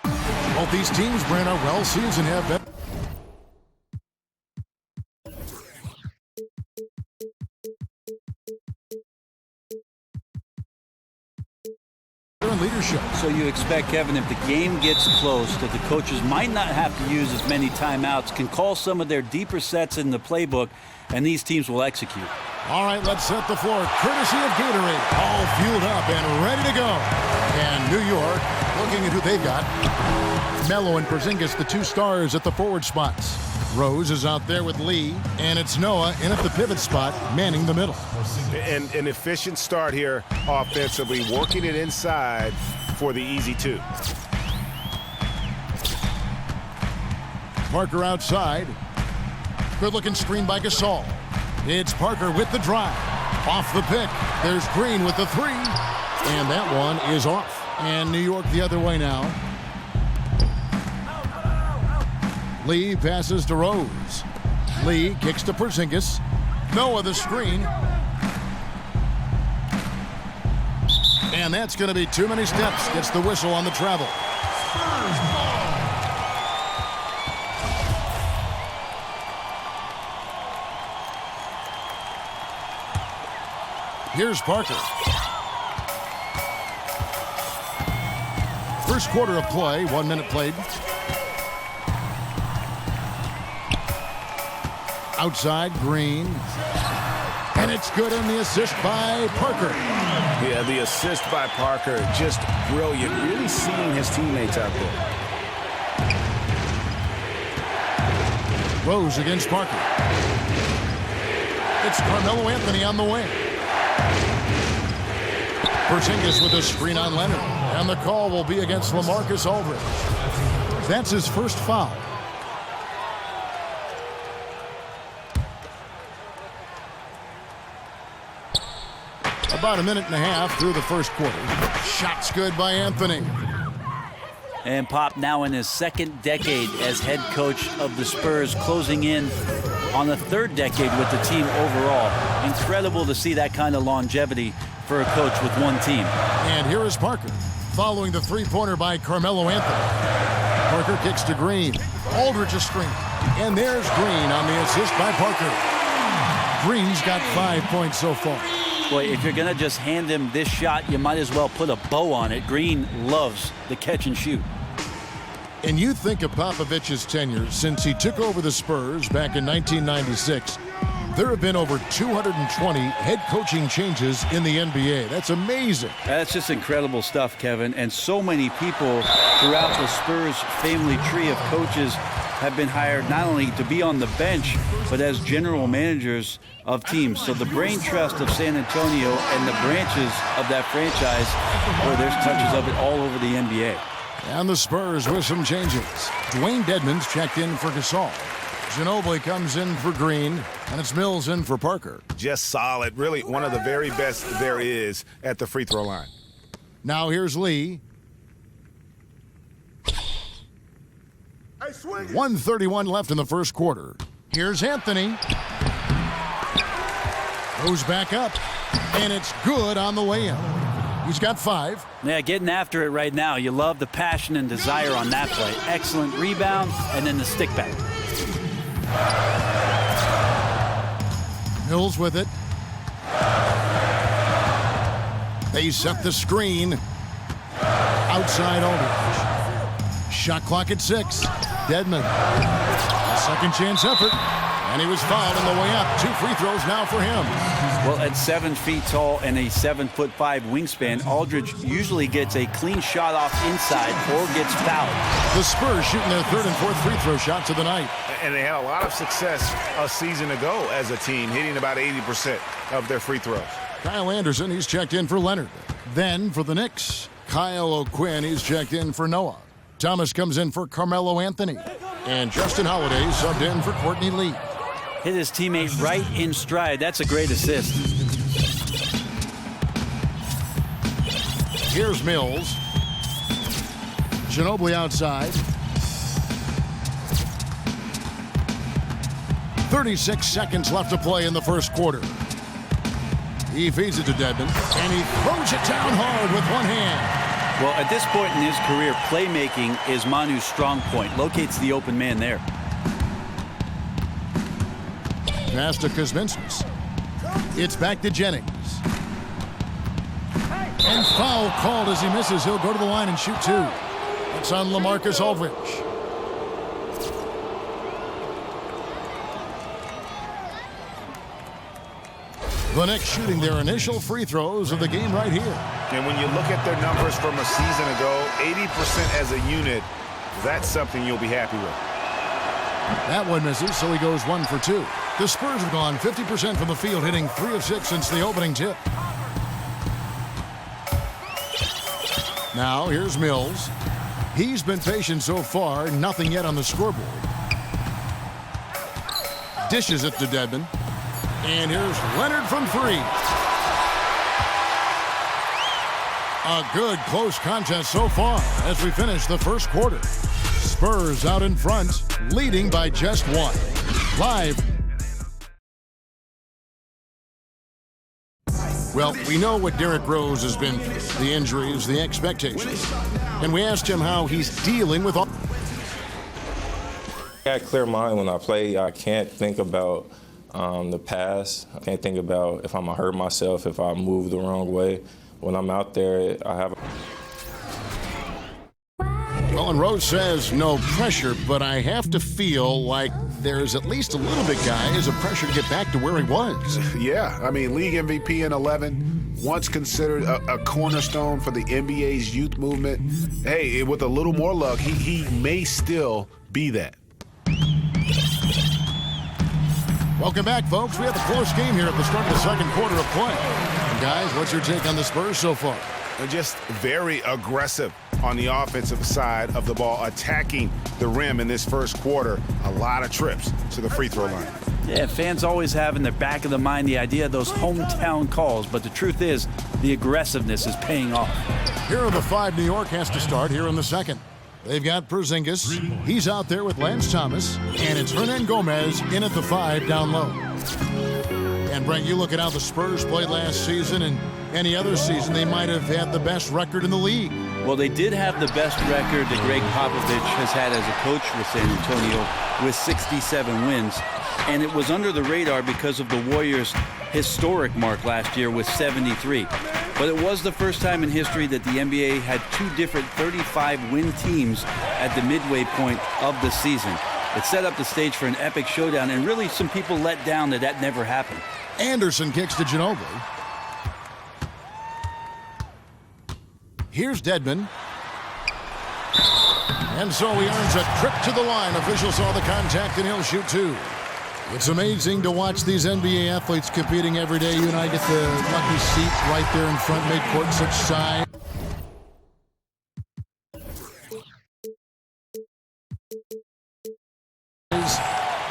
Both these teams, Brent, are well seasoned, have better leadership. So you expect, Kevin, if the game gets close, that the coaches might not have to use as many timeouts, can call some of their deeper sets in the playbook, and these teams will execute. All right, let's set the floor. Courtesy of Gatorade. All fueled up and ready to go. And New York, looking at who they've got. Melo and Porzingis, the two stars at the forward spots. Rose is out there with Lee, and it's Noah in at the pivot spot, manning the middle. And an efficient start here offensively, working it inside for the easy two. Parker outside. Good-looking screen by Gasol. It's Parker with the drive. Off the pick. There's Green with the three. And that one is off. And New York the other way now. Lee passes to Rose. Lee kicks to Porzingis. Noah the screen. And that's going to be too many steps. Gets the whistle on the travel. Here's Parker. First quarter of play, 1 minute played. Outside, Green. And it's good on the assist by Parker. Yeah, the assist by Parker, just brilliant. Really seeing his teammates out there. Rose against Parker. It's Carmelo Anthony on the wing. Porzingis with a screen on Leonard. And the call will be against LaMarcus Aldridge. That's his first foul. About a minute and a half through the first quarter. Shots good by Anthony. And Pop now in his second decade as head coach of the Spurs, closing in on the third decade with the team overall. Incredible to see that kind of longevity for a coach with one team. And here is Parker following the three-pointer by Carmelo Anthony. Parker kicks to Green. Aldridge a screen. And there's Green on the assist by Parker. Green's got 5 points so far. Boy, if you're going to just hand him this shot, you might as well put a bow on it. Green loves the catch and shoot. And you think of Popovich's tenure since he took over the Spurs back in 1996. There have been over 220 head coaching changes in the NBA. That's amazing. That's just incredible stuff, Kevin. And so many people throughout the Spurs family tree of coaches have been hired not only to be on the bench, but as general managers of teams. So the brain trust of San Antonio and the branches of that franchise, where there's touches of it all over the NBA. And the Spurs with some changes. Dwayne Dedmon's checked in for Gasol. Ginobili comes in for Green, and it's Mills in for Parker. Just solid. Really one of the very best there is at the free throw line. Now here's Lee. 1:31 left in the first quarter. Here's Anthony. Goes back up, and it's good on the way in. He's got 5. Yeah, getting after it right now. You love the passion and desire on that play. Excellent rebound, and then the stick back. Mills with it. They set the screen. Outside Aldridge. Shot clock at 6. Dedmon. Second chance effort. And he was fouled on the way up. 2 free throws now for him. Well, at 7 feet tall and a 7'5" wingspan, Aldridge usually gets a clean shot off inside or gets fouled. The Spurs shooting their 3rd and 4th free throw shots of the night. And they had a lot of success a season ago as a team, hitting about 80% of their free throws. Kyle Anderson, he's checked in for Leonard. Then for the Knicks, Kyle O'Quinn, he's checked in for Noah. Thomas comes in for Carmelo Anthony. And Justin Holiday subbed in for Courtney Lee. Hit his teammate right in stride. That's a great assist. Here's Mills. Ginobili outside. 36 seconds left to play in the first quarter. He feeds it to Dedmon, and he throws it down hard with one hand. Well, at this point in his career, playmaking is Manu's strong point. Locates the open man there. Pass to Kuzminskis. It's back to Jennings. And foul called as he misses. He'll go to the line and shoot two. It's on LaMarcus Aldridge. The Knicks shooting their initial free throws of the game right here. And when you look at their numbers from a season ago, 80% as a unit, that's something you'll be happy with. That one misses, so he goes 1 for 2. The Spurs have gone 50% from the field, hitting 3 of 6 since the opening tip. Now, here's Mills. He's been patient so far, nothing yet on the scoreboard. Dishes it to Dedmon. And here's Leonard from 3. A good close contest so far as we finish the first quarter. Spurs out in front, leading by just 1. Live. Well, we know what Derrick Rose has been through, the injuries, the expectations. And we asked him how he's dealing with all. I got a clear mind when I play. I can't think about the past. I can't think about if I'm going to hurt myself, if I move the wrong way. When I'm out there, I have. Well, and Rose says no pressure, but I have to feel like there's at least a little bit, guys, of pressure to get back to where he was. Yeah, I mean, league MVP in 11, once considered a cornerstone for the NBA's youth movement. Hey, with a little more luck, he may still be that. Welcome back, folks. We have a close game here at the start of the second quarter of play. And guys, what's your take on the Spurs so far? They're just very aggressive on the offensive side of the ball, attacking the rim in this first quarter. A lot of trips to the free throw line. Yeah, fans always have in the back of the mind the idea of those hometown calls, but the truth is the aggressiveness is paying off. Here are the 5 New York has to start here in the second. They've got Porzingis. He's out there with Lance Thomas. And it's Hernan Gomez in at the 5 down low. And, Brent, you look at how the Spurs played last season and any other season, they might have had the best record in the league. Well, they did have the best record that Greg Popovich has had as a coach with San Antonio with 67 wins. And it was under the radar because of the Warriors' historic mark last year with 73. But it was the first time in history that the NBA had 2 different 35-win teams at the midway point of the season. It set up the stage for an epic showdown, and really some people let down that never happened. Anderson kicks to Ginobili. Here's Dedmon. And so he earns a trip to the line. Officials saw the contact, and he'll shoot 2. It's amazing to watch these NBA athletes competing every day. You and I get the lucky seat right there in front midcourt, such size.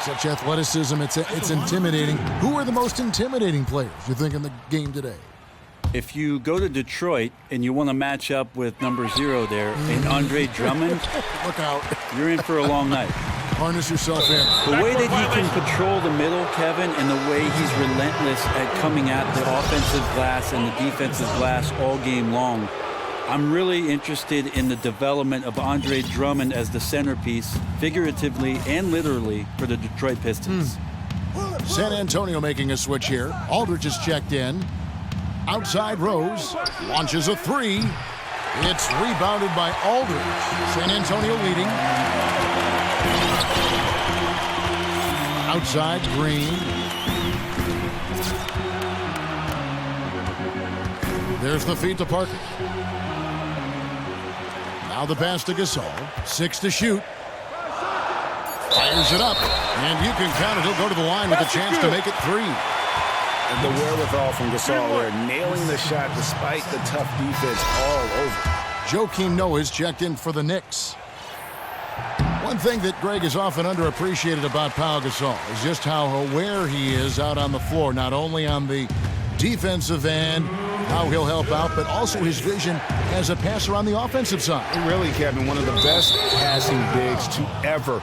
Such athleticism, it's intimidating. Who are the most intimidating players, you think, in the game today? If you go to Detroit and you want to match up with number 0 there and Andre Drummond, look out. You're in for a long night. Harness yourself in. The way that he can patrol the middle, Kevin, and the way he's relentless at coming at the offensive glass and the defensive glass all game long, I'm really interested in the development of Andre Drummond as the centerpiece, figuratively and literally, for the Detroit Pistons. San Antonio making a switch here. Aldridge is checked in. Outside Rose. Launches a 3. It's rebounded by Aldridge. San Antonio leading. Outside Green. There's the feed to Parker. Now the pass to Gasol. 6 to shoot. Fires it up. And you can count it. He'll go to the line with a chance to make it 3. And the wherewithal from Gasol there, nailing the shot despite the tough defense all over. Joakim Noah's checked in for the Knicks. One thing that Greg is often underappreciated about Pau Gasol is just how aware he is out on the floor, not only on the defensive end, how he'll help out, but also his vision as a passer on the offensive side. Really, Kevin, one of the best passing bigs to ever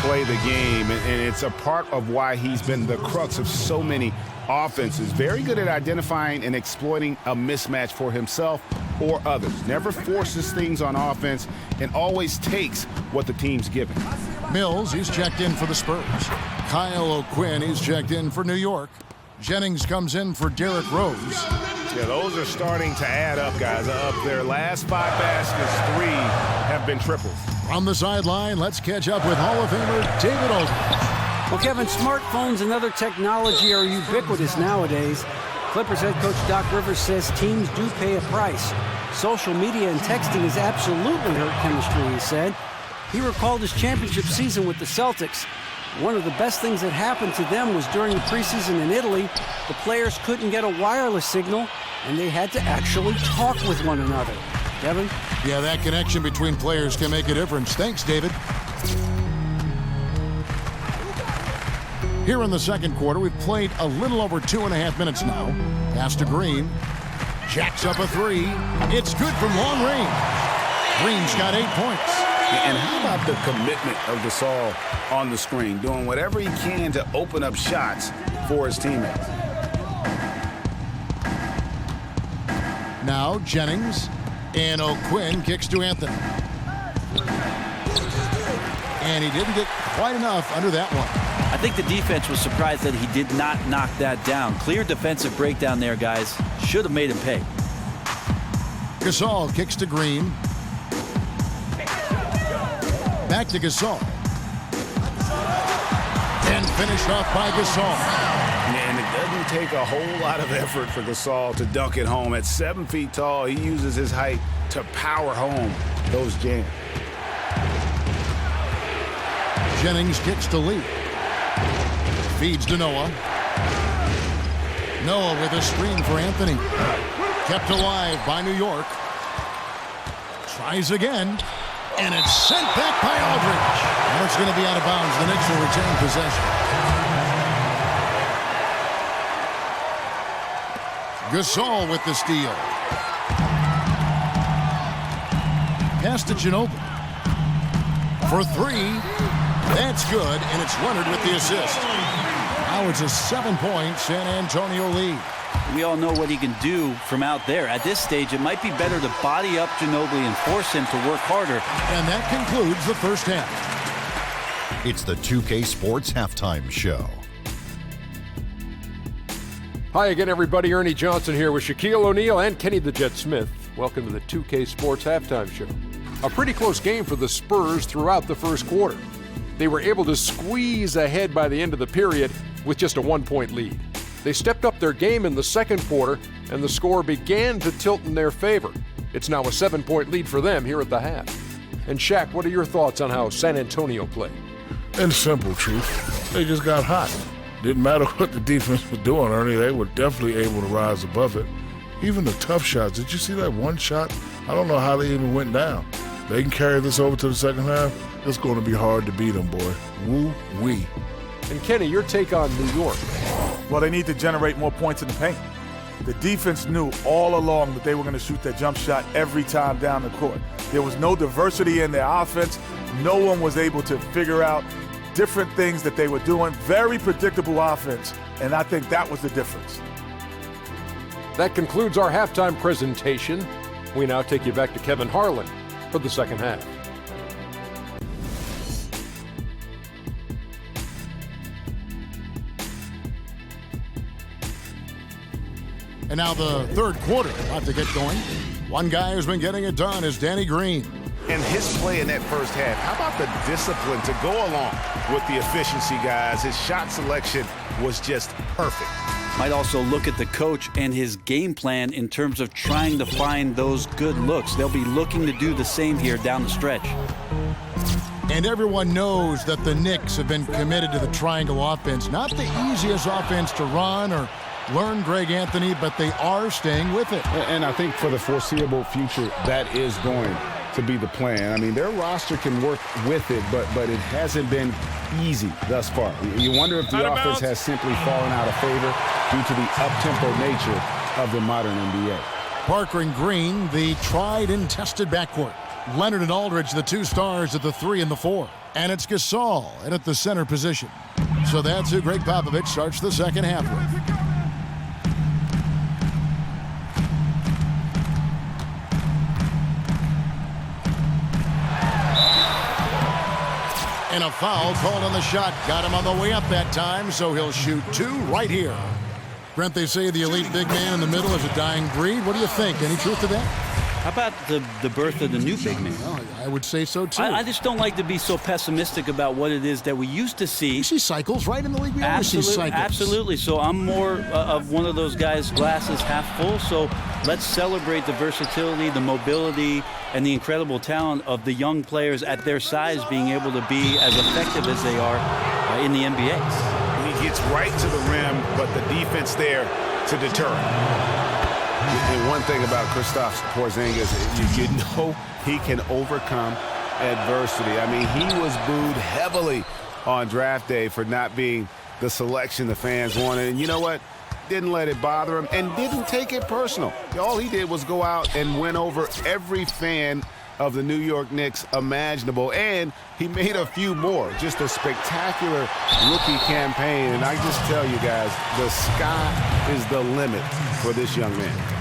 play the game, and it's a part of why he's been the crux of so many offenses. Very good at identifying and exploiting a mismatch for himself or others. Never forces things on offense and always takes what the team's given. Mills, he's checked in for the Spurs. Kyle O'Quinn, he's checked in for New York. Jennings comes in for Derrick Rose. Yeah, those are starting to add up, guys. Up their last 5 baskets, 3 have been triples. From the sideline, let's catch up with Hall of Famer David Aldridge. Well, Kevin, smartphones and other technology are ubiquitous nowadays. Clippers head coach Doc Rivers says teams do pay a price. Social media and texting has absolutely hurt chemistry, he said. He recalled his championship season with the Celtics. One of the best things that happened to them was during the preseason in Italy. The players couldn't get a wireless signal, and they had to actually talk with one another. Kevin? Yeah, that connection between players can make a difference. Thanks, David. Here in the second quarter, we've played a little over 2.5 minutes now. Pass to Green. Jacks up a 3. It's good from long range. Green's got 8 points. And how about the commitment of Gasol on the screen, doing whatever he can to open up shots for his teammates? Now Jennings, and O'Quinn kicks to Anthony. And he didn't get quite enough under that one. I think the defense was surprised that he did not knock that down. Clear defensive breakdown there, guys. Should have made him pay. Gasol kicks to Green. Back to Gasol. And finished off by Gasol. And it doesn't take a whole lot of effort for Gasol to dunk it home. At 7 feet tall, he uses his height to power home those jams. Jennings kicks to Lee. Feeds to Noah. Noah with a screen for Anthony. Kept alive by New York. Tries again. And it's sent back by Aldridge. Now it's going to be out of bounds. The Knicks will retain possession. Gasol with the steal. Pass to Ginobili. For 3. That's good, and it's Leonard with the assist. Now it's a 7-point San Antonio lead. We all know what he can do from out there. At this stage, it might be better to body up Ginobili and force him to work harder. And that concludes the first half. It's the 2K Sports Halftime Show. Hi again, everybody. Ernie Johnson here with Shaquille O'Neal and Kenny the Jet Smith. Welcome to the 2K Sports Halftime Show. A pretty close game for the Spurs throughout the first quarter. They were able to squeeze ahead by the end of the period with just a 1-point lead. They stepped up their game in the second quarter, and the score began to tilt in their favor. It's now a 7-point lead for them here at the half. And Shaq, what are your thoughts on how San Antonio played? In simple truth, they just got hot. Didn't matter what the defense was doing, Ernie, they were definitely able to rise above it. Even the tough shots, did you see that one shot? I don't know how they even went down. They can carry this over to the second half. It's going to be hard to beat them, boy. Woo-wee. And Kenny, your take on New York. Well, they need to generate more points in the paint. The defense knew all along that they were going to shoot that jump shot every time down the court. There was no diversity in their offense. No one was able to figure out different things that they were doing. Very predictable offense, and I think that was the difference. That concludes our halftime presentation. We now take you back to Kevin Harlan for the second half. And now the third quarter about to get going. One guy who's been getting it done is Danny Green. And his play in that first half, how about the discipline to go along with the efficiency, guys? His shot selection was just perfect. Might also look at the coach and his game plan in terms of trying to find those good looks. They'll be looking to do the same here down the stretch. And everyone knows that the Knicks have been committed to the triangle offense. Not the easiest offense to run or learn Greg Anthony, but they are staying with it. And I think for the foreseeable future, that is going to be the plan. I mean, their roster can work with it, but it hasn't been easy thus far. You wonder if the offense has simply fallen out of favor due to the up-tempo nature of the modern NBA. Parker and Green, the tried and tested backcourt. Leonard and Aldridge, the two stars at the 3 and the 4. And it's Gasol and at the center position. So that's who Greg Popovich starts the second half with. And a foul called on the shot. Got him on the way up that time, so he'll shoot 2 right here. Brent, they say the elite big man in the middle is a dying breed. What do you think? Any truth to that? How about the birth of the new big man? Well, I would say so, too. I just don't like to be so pessimistic about what it is that we used to see. You see cycles, right, in the league? We always see cycles. Absolutely. So I'm more of one of those guys, glasses half full. So let's celebrate the versatility, the mobility, and the incredible talent of the young players at their size being able to be as effective as they are in the NBA. He gets right to the rim, but the defense there to deter him. And one thing about Kristaps Porzingis, you know he can overcome adversity. I mean, he was booed heavily on draft day for not being the selection the fans wanted. And you know what? Didn't let it bother him and didn't take it personal. All he did was go out and win over every fan of the New York Knicks imaginable, and he made a few more. Just a spectacular rookie campaign, and I just tell you guys, the sky is the limit for this young man.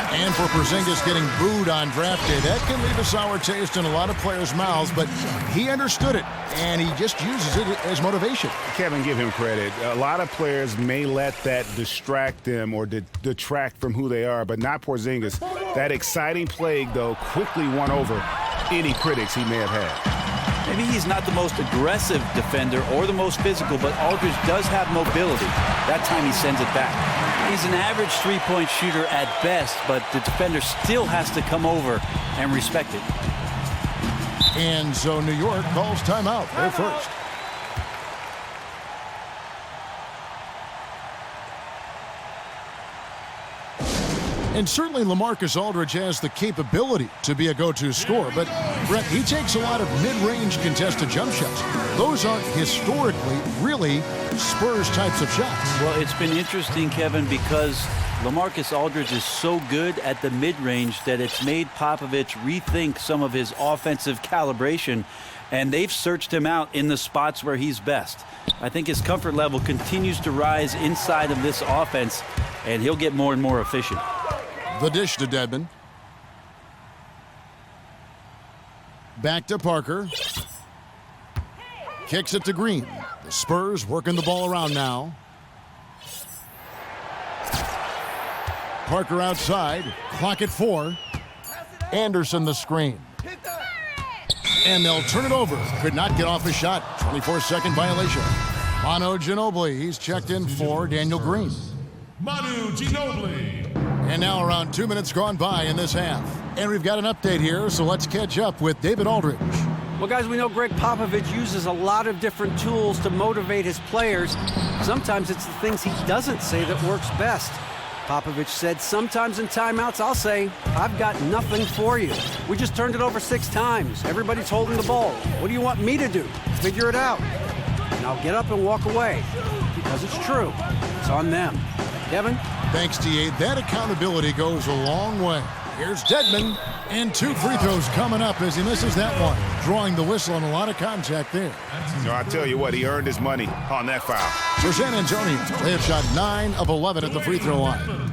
And for Porzingis getting booed on draft day, that can leave a sour taste in a lot of players' mouths, but he understood it, and he just uses it as motivation. Kevin, give him credit. A lot of players may let that distract them or detract from who they are, but not Porzingis. That exciting play, though, quickly won over any critics he may have had. Maybe he's not the most aggressive defender or the most physical, but Aldridge does have mobility. That time he sends it back. He's an average three-point shooter at best, but the defender still has to come over and respect it. And so New York calls timeout. They're first. And certainly LaMarcus Aldridge has the capability to be a go-to scorer, but Brett, he takes a lot of mid-range contested jump shots. Those aren't historically really Spurs types of shots. Well, it's been interesting, Kevin, because LaMarcus Aldridge is so good at the mid-range that it's made Popovich rethink some of his offensive calibration, and they've searched him out in the spots where he's best. I think his comfort level continues to rise inside of this offense, and he'll get more and more efficient. The dish to Dedmon. Back to Parker. Kicks it to Green. The Spurs working the ball around now. Parker outside. Clock at 4. Anderson the screen. And they'll turn it over. Could not get off a shot. 24-second violation. Manu Ginobili. He's checked in for Daniel Green. Manu Ginobili. And now around 2 minutes gone by in this half. And we've got an update here, so let's catch up with David Aldridge. Well, guys, we know Greg Popovich uses a lot of different tools to motivate his players. Sometimes it's the things he doesn't say that works best. Popovich said, sometimes in timeouts, I'll say, I've got nothing for you. We just turned it over 6 times. Everybody's holding the ball. What do you want me to do? Figure it out. And I'll get up and walk away. Because it's true. It's on them. Kevin? Thanks, T.A. That accountability goes a long way. Here's Dedmon, and 2 free throws coming up as he misses that one. Drawing the whistle and a lot of contact there. No, I tell you what, he earned his money on that foul. For San Antonio, they have shot 9 of 11 at the free throw line.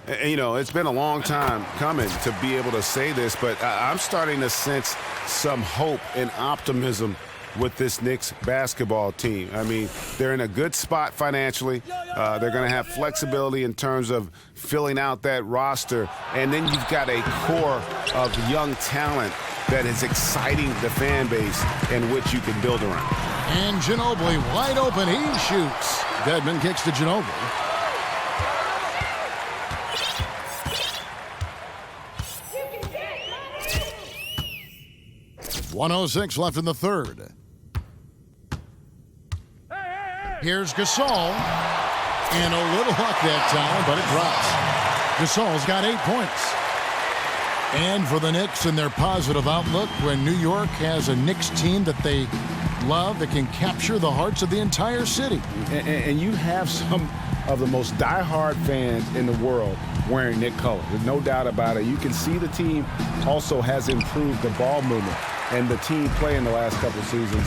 And, you know, it's been a long time coming to be able to say this, but I'm starting to sense some hope and optimism with this Knicks basketball team. I mean, they're in a good spot financially. They're going to have flexibility in terms of filling out that roster. And then you've got a core of young talent that is exciting the fan base in which you can build around. And Ginobili wide open. He shoots. Dedmon kicks to Ginobili. .106 left in the third. Here's Gasol. And a little luck that time, but it drops. Gasol's got 8 points. And for the Knicks and their positive outlook, when New York has a Knicks team that they love, that can capture the hearts of the entire city. And you have some of the most diehard fans in the world wearing Knicks color. There's no doubt about it. You can see the team also has improved the ball movement and the team play in the last couple seasons.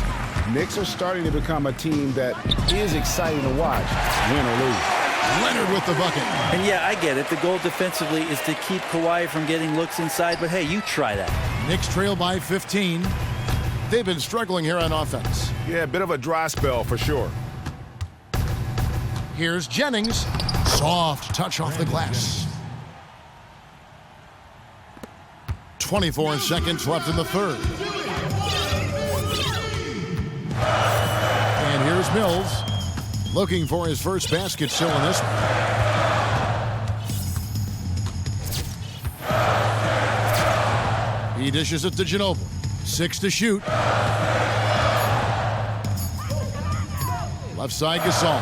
Knicks are starting to become a team that is exciting to watch, win or lose. Leonard with the bucket. And yeah, I get it. The goal defensively is to keep Kawhi from getting looks inside, but hey, you try that. Knicks trail by 15. they've been struggling here on offense. Yeah, a bit of a dry spell for sure. Here's Jennings. Soft touch off the glass. 24 seconds left in the third. And here's Mills, looking for his first basket still in this one. He dishes it to Ginobili. 6 to shoot. Left side, Gasol.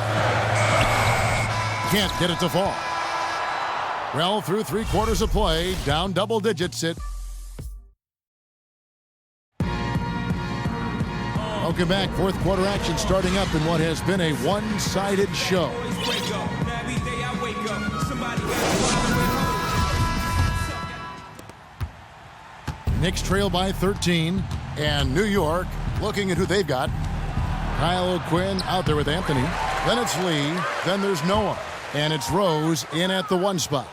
Can't get it to fall. Well, through 3 quarters of play, down double digits it. Welcome back. Fourth quarter action starting up in what has been a one-sided show. Knicks trail by 13, and New York looking at who they've got. Kyle O'Quinn out there with Anthony. Then it's Lee. Then there's Noah. And it's Rose in at the 1 spot.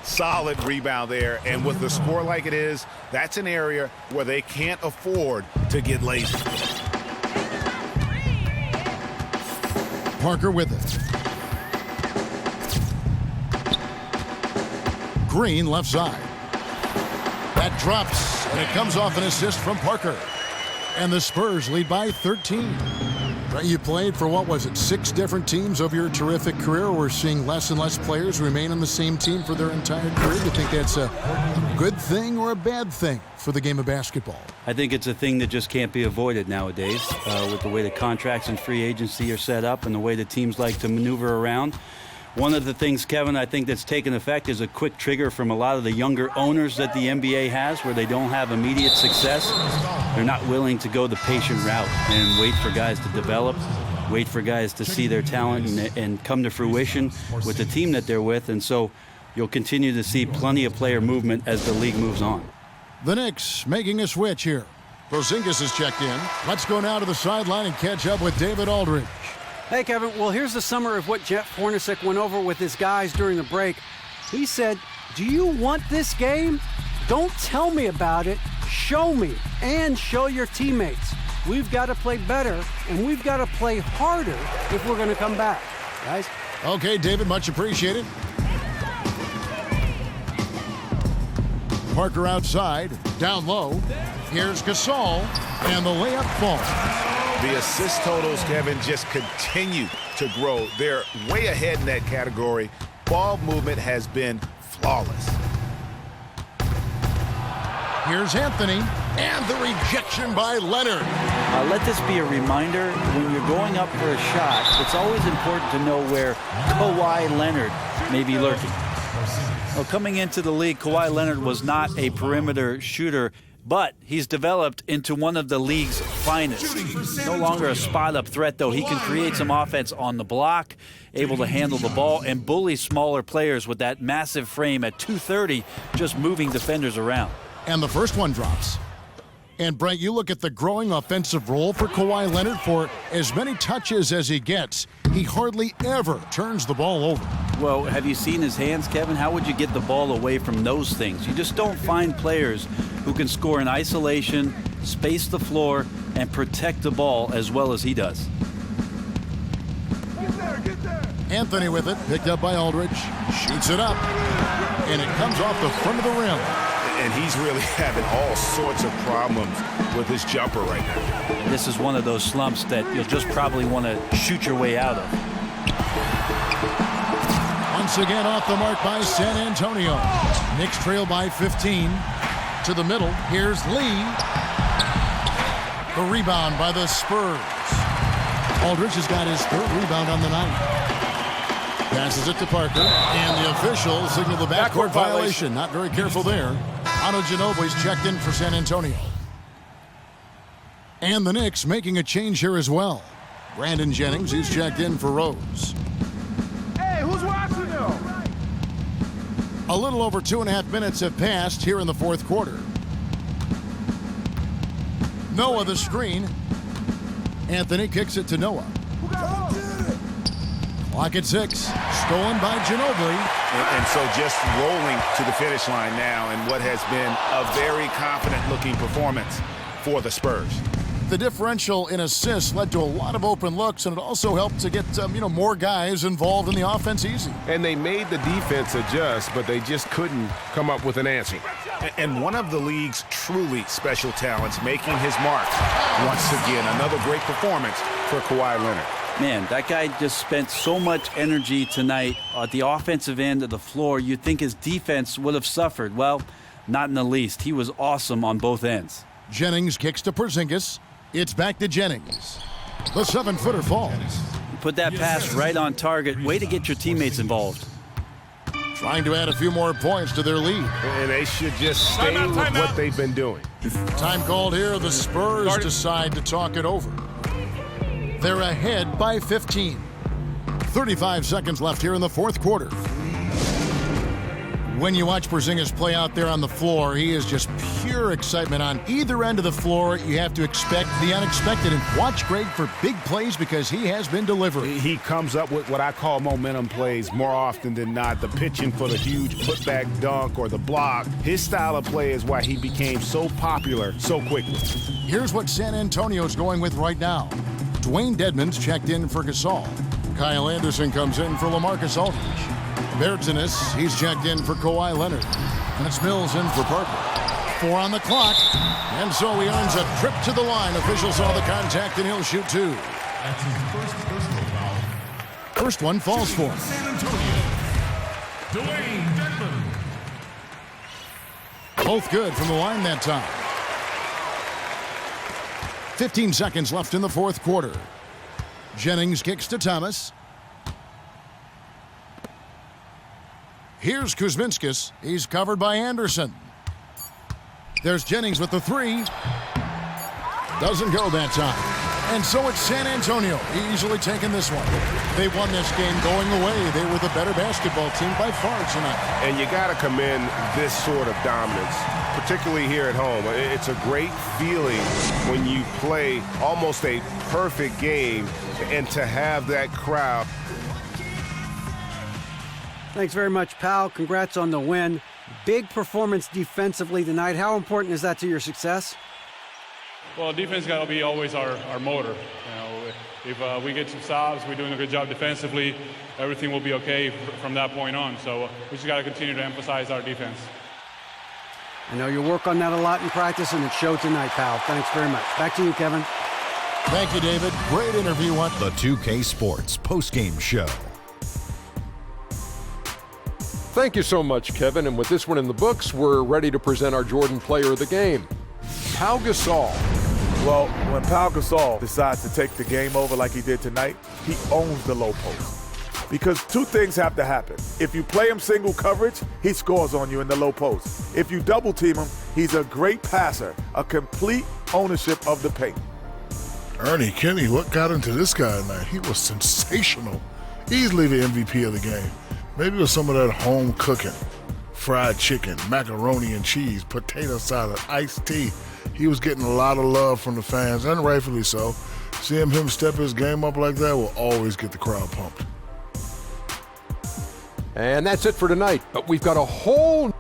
Solid rebound there, and with the score like it is, that's an area where they can't afford to get lazy. Parker with it. Green left side. That drops, and it comes off an assist from Parker. And the Spurs lead by 13. You played for, what was it, 6 different teams over your terrific career. We're seeing less and less players remain on the same team for their entire career. Do you think that's a good thing or a bad thing for the game of basketball? I think it's a thing that just can't be avoided nowadays with the way the contracts and free agency are set up and the way the teams like to maneuver around. One of the things, Kevin, I think that's taken effect is a quick trigger from a lot of the younger owners that the NBA has where they don't have immediate success. They're not willing to go the patient route and wait for guys to develop, wait for guys to see their talent and come to fruition with the team that they're with. And so you'll continue to see plenty of player movement as the league moves on. The Knicks making a switch here. Porzingis is checked in. Let's go now to the sideline and catch up with David Aldridge. Hey, Kevin. Well, here's the summary of what Jeff Hornacek went over with his guys during the break. He said, do you want this game? Don't tell me about it. Show me and show your teammates. We've got to play better, and we've got to play harder if we're going to come back, guys. Okay, David, much appreciated. Parker outside, down low. Here's Gasol, and the layup falls. The assist totals, Kevin, just continue to grow. They're way ahead in that category. Ball movement has been flawless. Here's Anthony, and the rejection by Leonard. Let this be a reminder, when you're going up for a shot, it's always important to know where Kawhi Leonard may be lurking. Well, coming into the league, Kawhi Leonard was not a perimeter shooter, but he's developed into one of the league's finest. No longer a spot-up threat, though. He can create some offense on the block, able to handle the ball, and bully smaller players with that massive frame at 230, just moving defenders around. And the first one drops. And, Brent, you look at the growing offensive role for Kawhi Leonard. For as many touches as he gets, he hardly ever turns the ball over. Well, have you seen his hands, Kevin? How would you get the ball away from those things? You just don't find players who can score in isolation, space the floor, and protect the ball as well as he does. Get there. Anthony with it, picked up by Aldridge. Shoots it up, and it comes off the front of the rim. And he's really having all sorts of problems with his jumper right now. This is one of those slumps that you'll just probably want to shoot your way out of. Once again off the mark by San Antonio. Knicks trail by 15. To the middle, here's Lee. The rebound by the Spurs. Aldridge has got his 3rd rebound on the night. Passes it to Parker, and the official signaled the backcourt violation. Not very careful there. Otto Ginobili's checked in for San Antonio. And the Knicks making a change here as well. Brandon Jennings, he's checked in for Rose. Hey, who's watching now? A little over 2.5 minutes have passed here in the 4th quarter. Noah the screen. Anthony kicks it to Noah. Clock at 6. Stolen by Ginobili. And so just rolling to the finish line now in what has been a very confident-looking performance for the Spurs. The differential in assists led to a lot of open looks, and it also helped to get more guys involved in the offense easy. And they made the defense adjust, but they just couldn't come up with an answer. And one of the league's truly special talents making his mark. Once again, another great performance for Kawhi Leonard. Man, that guy just spent so much energy tonight at the offensive end of the floor. You'd think his defense would have suffered. Well, not in the least. He was awesome on both ends. Jennings kicks to Porzingis. It's back to Jennings. The 7-footer falls. Put that pass right on target. Way to get your teammates involved. Trying to add a few more points to their lead. And they should just stay with what they've been doing. Time called here. The Spurs decide to talk it over. They're ahead by 15. 35 seconds left here in the fourth quarter. When you watch Porzingis play out there on the floor, he is just pure excitement. On either end of the floor, you have to expect the unexpected. And watch Greg for big plays because he has been delivering. He comes up with what I call momentum plays more often than not. The pitching for the huge putback dunk or the block. His style of play is why he became so popular so quickly. Here's what San Antonio's going with right now. Dwayne Dedmon's checked in for Gasol. Kyle Anderson comes in for LaMarcus Aldridge. Bergzinis, he's checked in for Kawhi Leonard. And it's Mills in for Parker. 4 on the clock. And so he earns a trip to the line. Officials saw the contact and he'll shoot 2. That's his first personal foul. First one falls for him. San Antonio, Dwayne Dedmon. Both good from the line that time. 15 seconds left in the fourth quarter. Jennings kicks to Thomas. Here's Kuzminskis. He's covered by Anderson. There's Jennings with the 3. Doesn't go that time. And so it's San Antonio easily taking this one. They won this game going away. They were the better basketball team by far tonight. And you got to commend this sort of dominance, particularly here at home. It's a great feeling when you play almost a perfect game and to have that crowd. Thanks very much, pal. Congrats on the win. Big performance defensively tonight. How important is that to your success? Well, defense got to be always our motor. If we get some stops, we're doing a good job defensively, everything will be okay from that point on. So we just got to continue to emphasize our defense. I know you work on that a lot in practice, and it showed tonight, pal. Thanks very much. Back to you, Kevin. Thank you, David. Great interview. The 2K Sports postgame show. Thank you so much, Kevin. And with this one in the books, we're ready to present our Jordan Player of the Game, Pau Gasol. Well, when Pau Gasol decides to take the game over like he did tonight, he owns the low post. Because two things have to happen. If you play him single coverage, he scores on you in the low post. If you double team him, he's a great passer, a complete ownership of the paint. Ernie, Kenny, what got into this guy tonight? He was sensational. Easily the MVP of the game. Maybe it was some of that home cooking. Fried chicken, macaroni and cheese, potato salad, iced tea. He was getting a lot of love from the fans, and rightfully so. Seeing him step his game up like that will always get the crowd pumped. And that's it for tonight. But we've got a whole